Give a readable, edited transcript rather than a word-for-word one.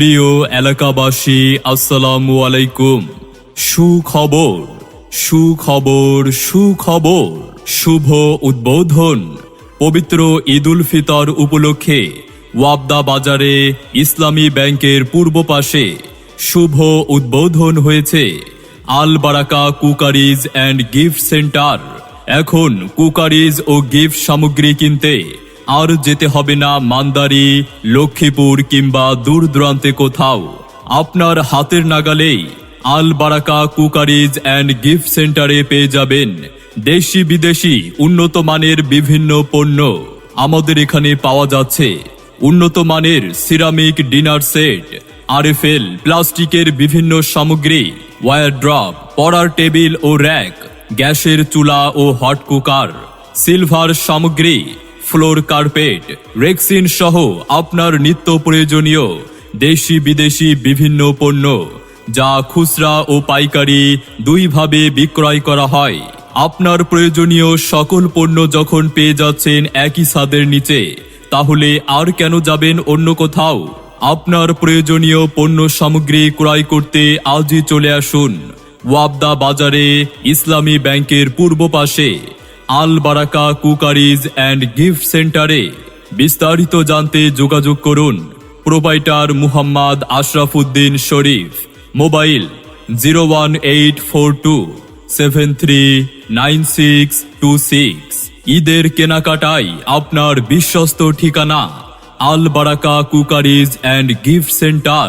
প্রিয় এলাকাবাসী, আসসালামু আলাইকুম। সুখবর সুখবর সুখবর, শুভ উদ্বোধন। পবিত্র ঈদুল ফিতর উপলক্ষে ওয়াবদা বাজারে ইসলামী ব্যাংকের পূর্ব পাশে শুভ উদ্বোধন হয়েছে আল বারাকা কুকারিজ অ্যান্ড গিফট সেন্টার। এখন কুকারিজ ও গিফট সামগ্রী কিনতে আর যেতে হবে না মান্দারি, লক্ষ্মীপুর কিংবা দূর দূরান্তে কোথাও। আপনার হাতের নাগালেই আল বারাকা কুকারিজ অ্যান্ড গিফট সেন্টারে পেয়ে যাবেন দেশি বিদেশি উন্নত মানের বিভিন্ন পণ্য। আমাদের এখানে পাওয়া যাচ্ছে উন্নত মানের সিরামিক ডিনার সেট, আরএফএল প্লাস্টিকের বিভিন্ন সামগ্রী, ওয়্যারড্রপ, পড়ার টেবিল ও র্যাক, গ্যাসের চুলা ও হট কুকার, সিলভার সামগ্রী, ফ্লোর কার্পেট, রেক্সিন সহ আপনার নিত্য প্রয়োজনীয় দেশি বিদেশি বিভিন্ন পণ্য, যা খুচরা ও পাইকারি দুইভাবে বিক্রয় করা হয়। আপনার প্রয়োজনীয় সকল পণ্য যখন পেয়ে যাচ্ছেন একই ছাদের নিচে, তাহলে আর কেন যাবেন অন্য কোথাও? আপনার প্রয়োজনীয় পণ্য সামগ্রী ক্রয় করতে আজই চলে আসুন ওয়াবদা বাজারে ইসলামী ব্যাংকের পূর্ব পাশে আল বারাকা কুকারিজ অ্যান্ড গিফট সেন্টারে। বিস্তারিত জানতে যোগাযোগ করুন প্রোপাইটার মুহাম্মদ আশরাফুদ্দিন শরীফ। মোবাইল 01842739626। ঈদের কেনাকাটায় আপনার বিশ্বস্ত ঠিকানা আল বারাকা কুকারিজ অ্যান্ড গিফট সেন্টার।